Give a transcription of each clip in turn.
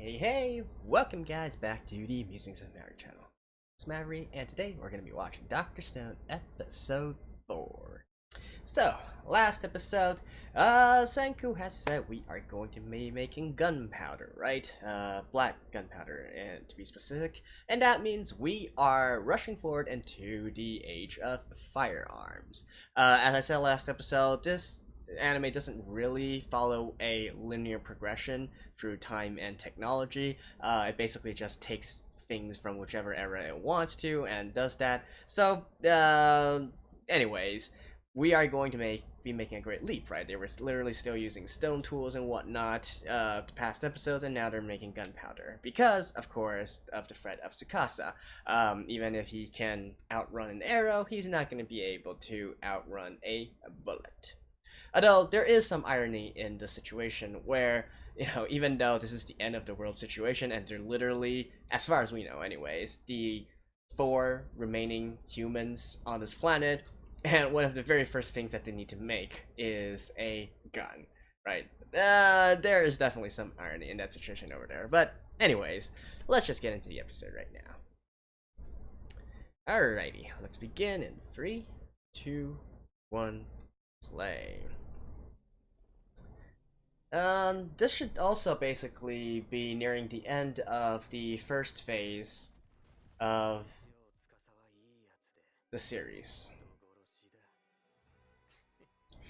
Hey, welcome guys back to the Musings&Review channel. It's Maverick, and today we're going to be watching Dr. Stone episode 4. So, last episode, Senkuu has said we are going to be making gunpowder, right? Black gunpowder, and to be specific. And that means we are rushing forward into the age of firearms. As I said last episode, this anime doesn't really follow a linear progression through time and technology. It basically just takes things from whichever era it wants to and does that. So, anyways, we are going to be making a great leap, right? They were literally still using stone tools and whatnot the past episodes, and now they're making gunpowder because, of course, of the threat of Tsukasa. Even if he can outrun an arrow, he's not going to be able to outrun a bullet. Although there is some irony in the situation where, even though this is the end of the world situation and they're literally, as far as we know anyways, the 4 remaining humans on this planet, and one of the very first things that they need to make is a gun, right? There is definitely some irony in that situation over there. But anyways, let's just get into the episode right now. Alrighty, let's begin in 3, 2, 1, play. This should also basically be nearing the end of the first phase of the series.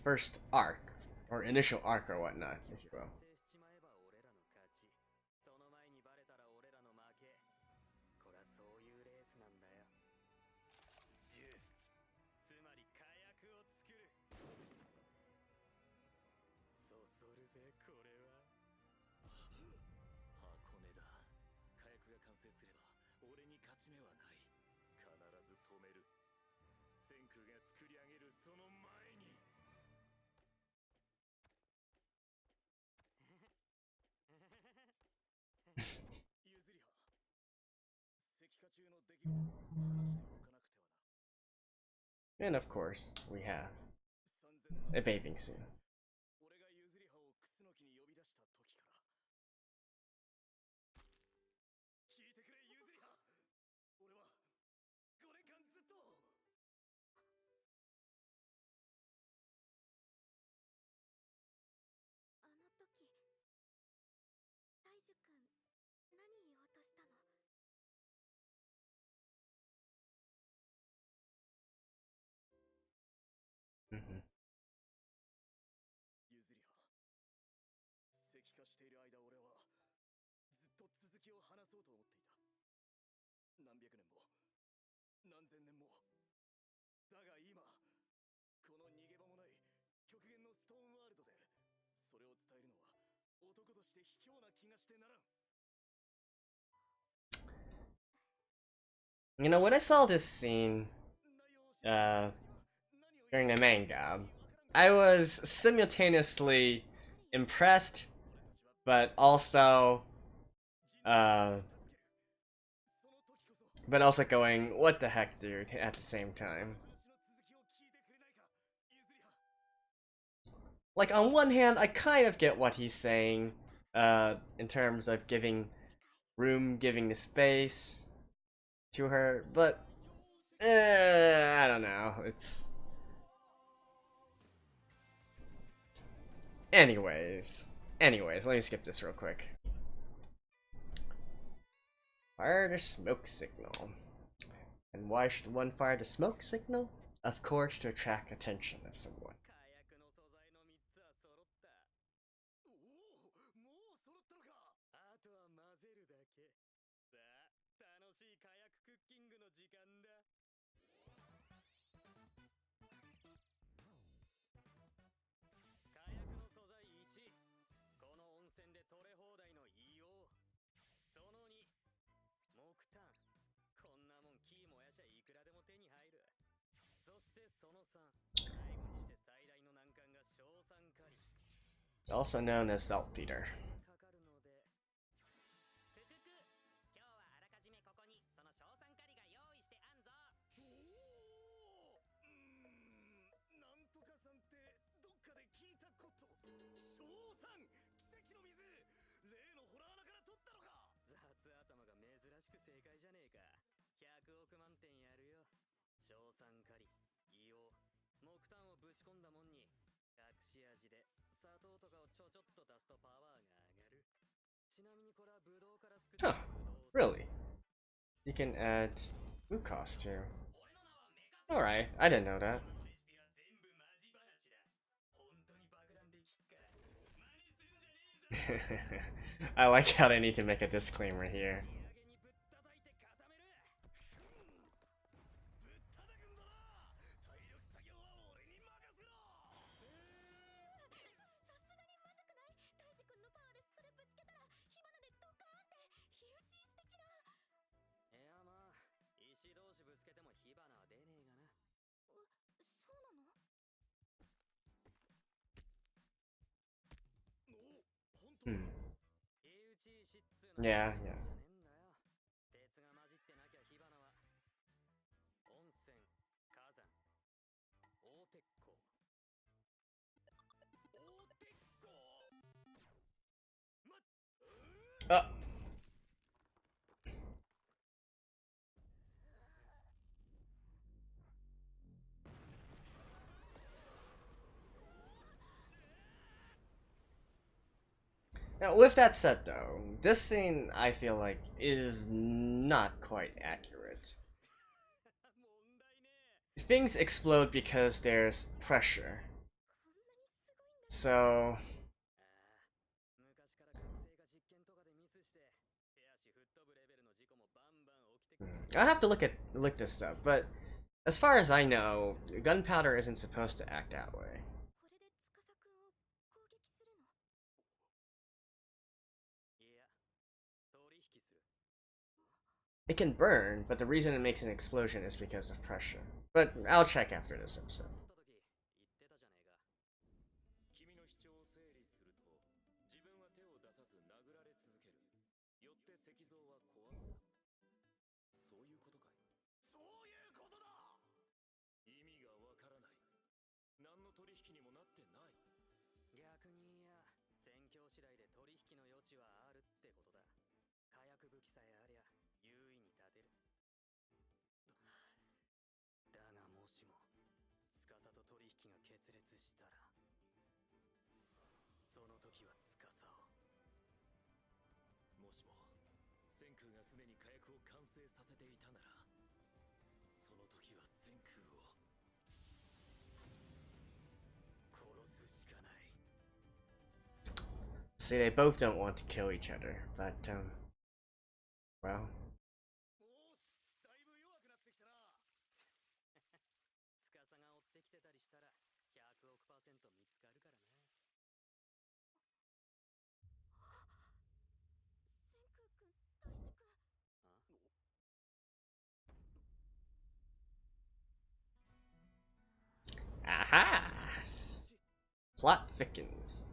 First arc, or initial arc or whatnot, if you will. And of course, we have a bathing scene. Mm-hmm. When I saw this scene during the manga, I was simultaneously impressed, but also going, what the heck, dude, at the same time. Like, on one hand, I kind of get what he's saying, in terms of giving the space to her, but, I don't know, it's... Anyways, let me skip this real quick. Fire the smoke signal. And why should one fire the smoke signal? Of course, to attract attention of someone. Also known as saltpeter. Huh, really? You can add glucose too. Alright, I didn't know that. I like how they need to make a disclaimer here. Hmm. Yeah, yeah. Uh. Now, with that said, though, this scene I feel like is not quite accurate. Things explode because there's pressure. So I have to look this up, but as far as I know, gunpowder isn't supposed to act that way. It can burn, but the reason it makes an explosion is because of pressure. But I'll check after this episode. See, they both don't want to kill each other, but, well. Aha! Plot thickens.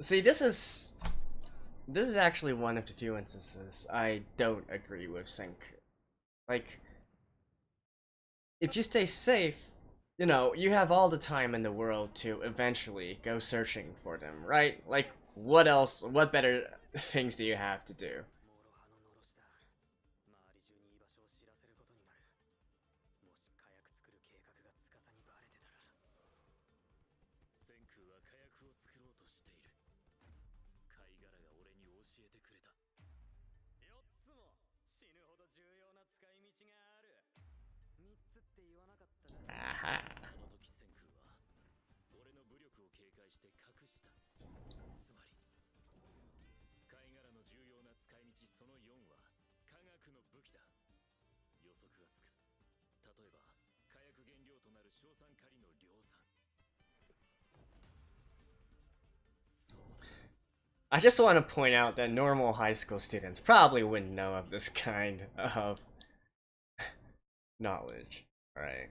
See, this is actually one of the few instances I don't agree with Senku. Like, if you stay safe, you know, you have all the time in the world to eventually go searching for them, right? Like, what else? What better things do you have to do? Aha. I just want to point out that normal high school students probably wouldn't know of this kind of knowledge, right?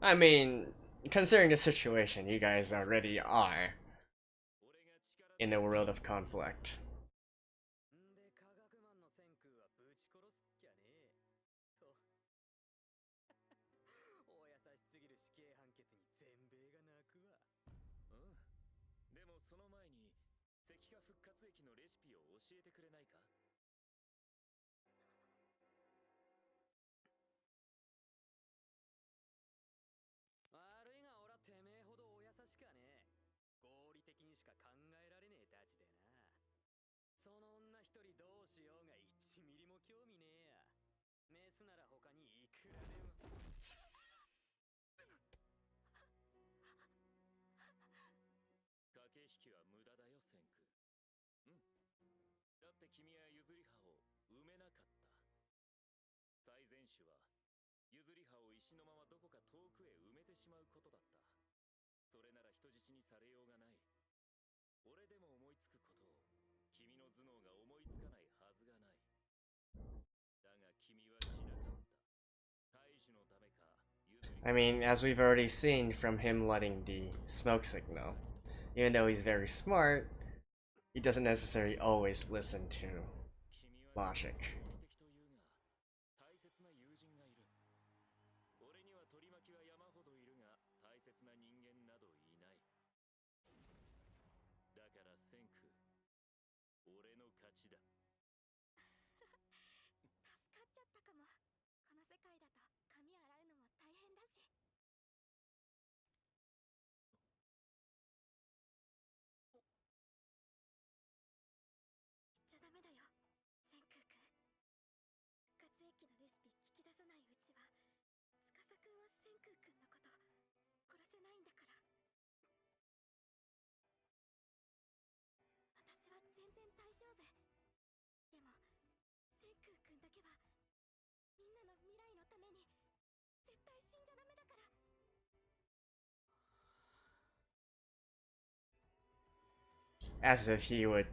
I mean, considering the situation, you guys already are in a world of conflict. I mean, as we've already seen from him letting the smoke signal, even though he's very smart, he doesn't necessarily always listen to logic. As if he would.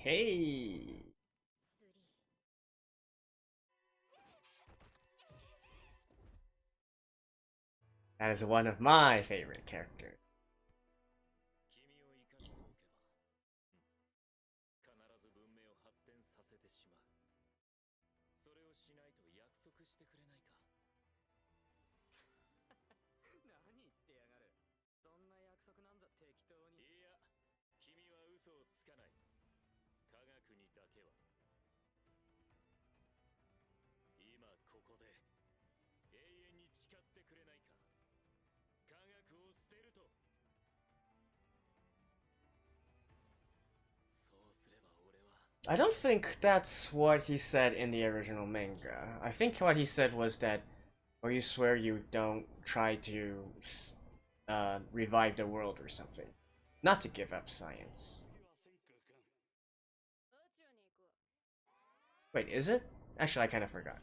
Hey! That is one of my favorite characters. I don't think that's what he said in the original manga. I think what he said was that, or you swear you don't try to revive the world or something. Not to give up science. Wait, is it? Actually, I kind of forgot.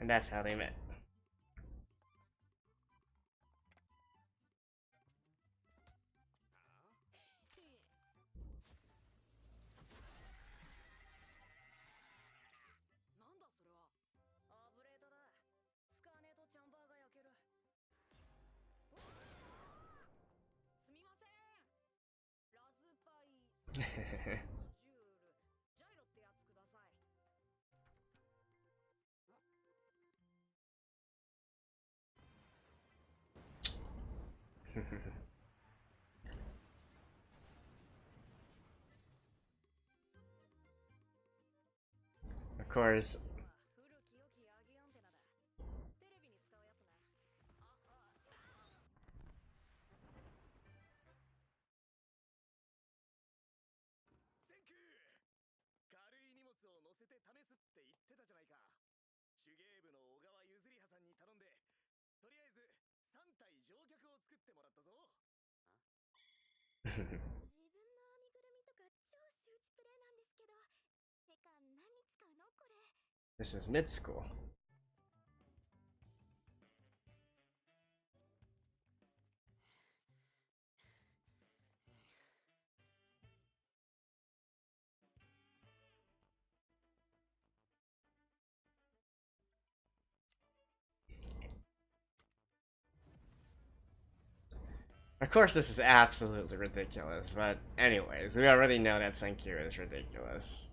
And that's how they met. Of course. This is mid school. Of course, this is absolutely ridiculous, but anyways, we already know that Senkuu is ridiculous.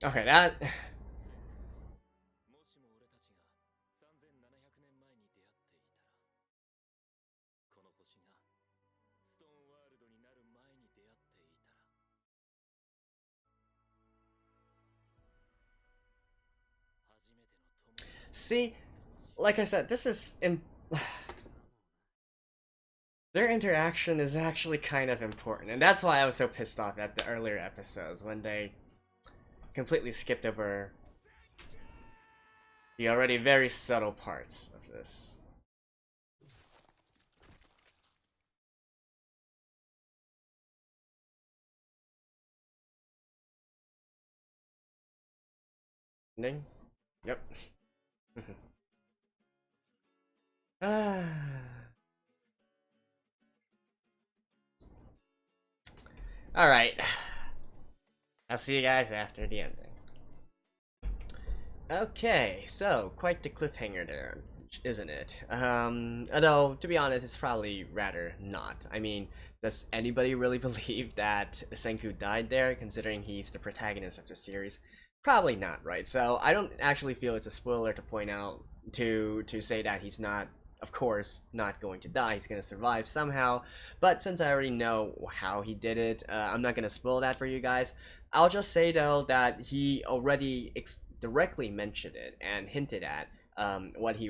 Okay, that. See, like I said, this is their interaction is actually kind of important, and that's why I was so pissed off at the earlier episodes when they completely skipped over the already very subtle parts of this. Ending? Yep. Alright. I'll see you guys after the ending. Okay, so quite the cliffhanger there, isn't it? Although, to be honest, it's probably rather not. I mean, does anybody really believe that Senku died there, considering he's the protagonist of the series? Probably not, right? So I don't actually feel it's a spoiler to point out to say that he's not, of course, not going to die. He's going to survive somehow. But since I already know how he did it, I'm not going to spoil that for you guys. I'll just say though that he already directly mentioned it and hinted at what he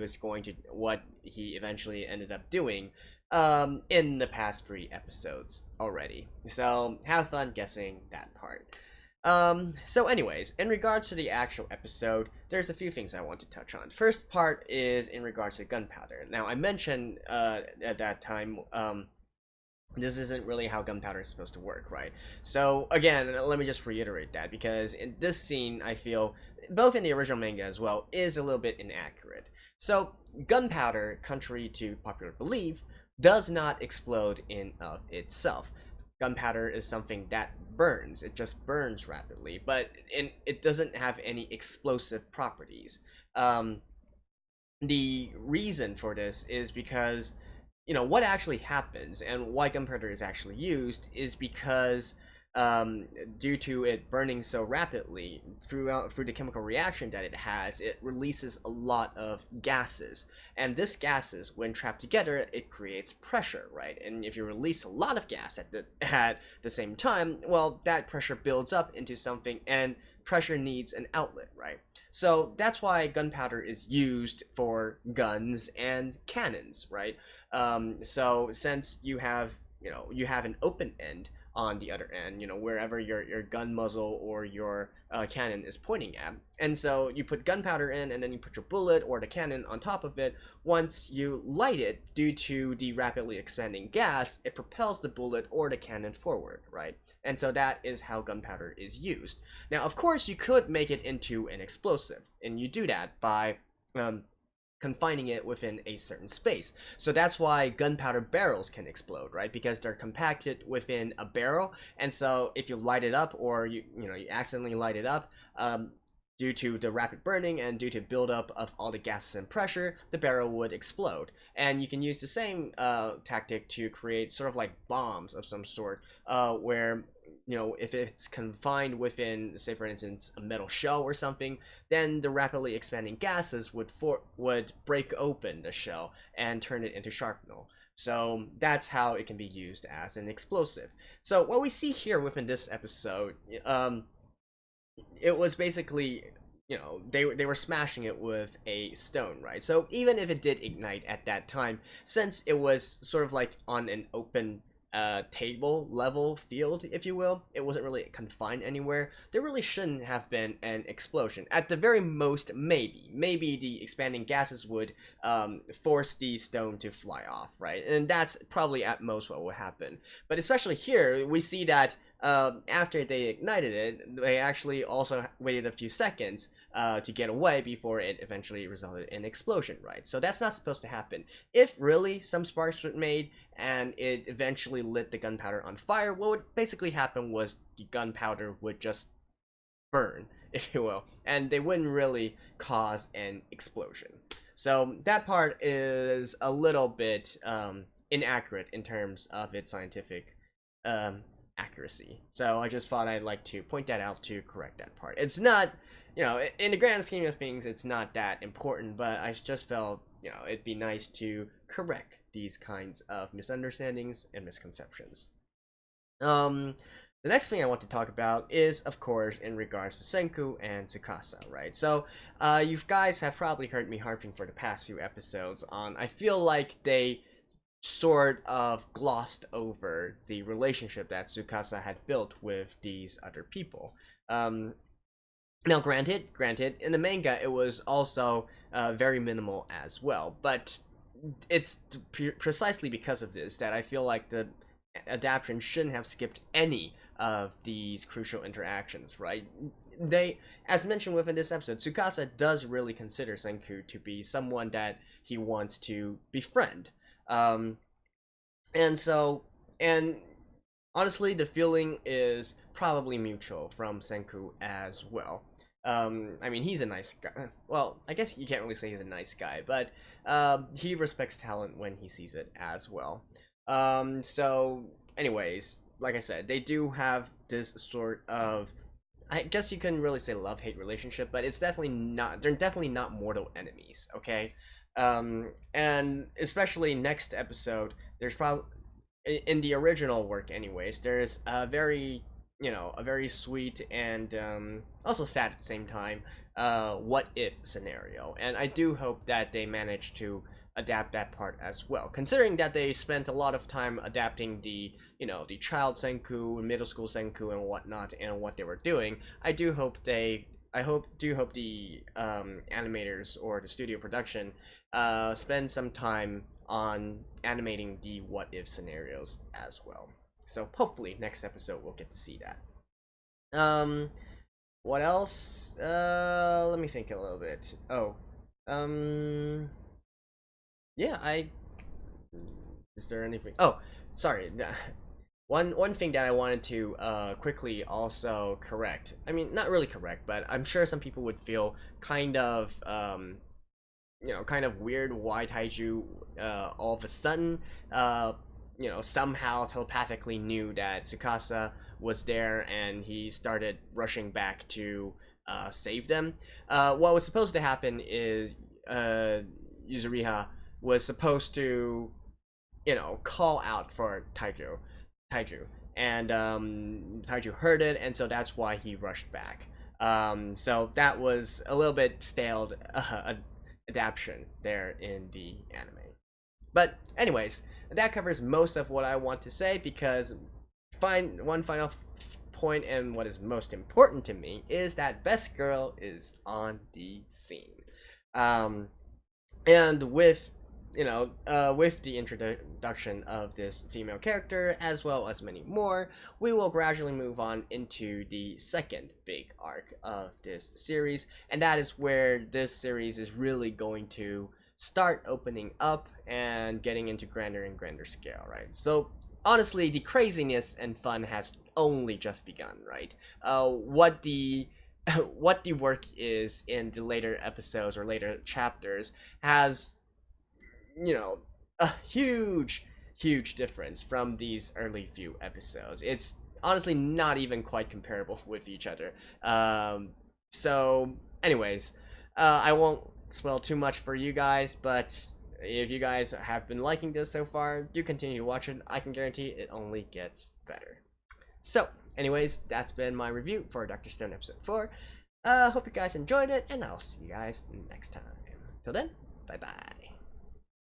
eventually ended up doing in the past 3 episodes already. So have fun guessing that part. So anyways, in regards to the actual episode, there's a few things I want to touch on. First part is in regards to gunpowder. Now, I mentioned at that time, this isn't really how gunpowder is supposed to work, right? So again, let me just reiterate that, because in this scene, I feel, both in the original manga as well, is a little bit inaccurate. So, gunpowder, contrary to popular belief, does not explode in of itself. Gunpowder is something that burns. It just burns rapidly, but it doesn't have any explosive properties. The reason for this is because, you know, what actually happens and why gunpowder is actually used is because due to it burning so rapidly through the chemical reaction that it has, it releases a lot of gases, and this gases, when trapped together, it creates pressure, right? And if you release a lot of gas at the same time, well, that pressure builds up into something, and pressure needs an outlet, right? So that's why gunpowder is used for guns and cannons, right? So since you have an open end on the other end, you know, wherever your gun muzzle or your cannon is pointing at. And so you put gunpowder in, and then you put your bullet or the cannon on top of it. Once you light it, due to the rapidly expanding gas, it propels the bullet or the cannon forward, right? And so that is how gunpowder is used. Now, of course, you could make it into an explosive, and you do that by confining it within a certain space. So that's why gunpowder barrels can explode, right? Because they're compacted within a barrel, and so if you light it up, or you accidentally light it up, due to the rapid burning and due to buildup of all the gases and pressure, the barrel would explode. And you can use the same tactic to create sort of like bombs of some sort, where if it's confined within, say for instance, a metal shell or something, then the rapidly expanding gases would break open the shell and turn it into shrapnel. So that's how it can be used as an explosive. So what we see here within this episode, it was basically, they were smashing it with a stone, right? So even if it did ignite at that time, since it was sort of like on an open table level field, if you will, it wasn't really confined anywhere, there really shouldn't have been an explosion. At the very most, maybe the expanding gases would force the stone to fly off, right? And that's probably at most what would happen. But especially here, we see that after they ignited it, they actually also waited a few seconds to get away before it eventually resulted in explosion, right? So that's not supposed to happen. If really some sparks were made and it eventually lit the gunpowder on fire, what would basically happen was the gunpowder would just burn, if you will, and they wouldn't really cause an explosion. So that part is a little bit inaccurate in terms of its scientific accuracy. So I just thought I'd like to point that out to correct that part. It's not, in the grand scheme of things, it's not that important, but I just felt, it'd be nice to correct these kinds of misunderstandings and misconceptions. The next thing I want to talk about is, of course, in regards to Senkuu and Tsukasa, right? So, you guys have probably heard me harping for the past few episodes on, I feel like they sort of glossed over the relationship that Tsukasa had built with these other people. Now, granted, in the manga, it was also very minimal as well, but it's precisely because of this that I feel like the adaptation shouldn't have skipped any of these crucial interactions, right? As mentioned within this episode, Tsukasa does really consider Senkuu to be someone that he wants to befriend. And honestly, the feeling is probably mutual from Senkuu as well. I mean, he's a nice guy. Well, I guess you can't really say he's a nice guy, but he respects talent when he sees it as well. So, anyways, like I said, they do have this sort of, I guess you couldn't really say love-hate relationship, but it's definitely not, they're definitely not mortal enemies, okay? And especially next episode, there's probably, in the original work anyways, there's a very sweet and also sad at the same time what if scenario, and I do hope that they manage to adapt that part as well, considering that they spent a lot of time adapting the child Senkuu, middle school Senkuu and whatnot, and what they were doing. I hope the animators or the studio production spend some time on animating the what if scenarios as well. So hopefully next episode we'll get to see that. What else? Let me think a little bit. Yeah, is there anything? Oh, sorry. One thing that I wanted to quickly also correct. I mean, not really correct, but I'm sure some people would feel kind of kind of weird why Taiju all of a sudden somehow telepathically knew that Tsukasa was there and he started rushing back to save them. What was supposed to happen is Yuzuriha was supposed to call out for Taiju, and Taiju heard it, and so that's why he rushed back. So that was a little bit failed adaptation there in the anime. But anyways, that covers most of what I want to say, because one final point, and what is most important to me, is that Best Girl is on the scene. And with with the introduction of this female character, as well as many more, we will gradually move on into the second big arc of this series, and that is where this series is really going to start opening up and getting into grander and grander scale, right? So honestly, the craziness and fun has only just begun, right? What the what the work is in the later episodes or later chapters has, a huge difference from these early few episodes. It's honestly not even quite comparable with each other. So anyways, I won't spoil too much for you guys, but if you guys have been liking this so far, do continue to watch it. I can guarantee it only gets better. So anyways, that's been my review for Dr. Stone episode 4. Hope you guys enjoyed it, and I'll see you guys next time. Till then, bye bye.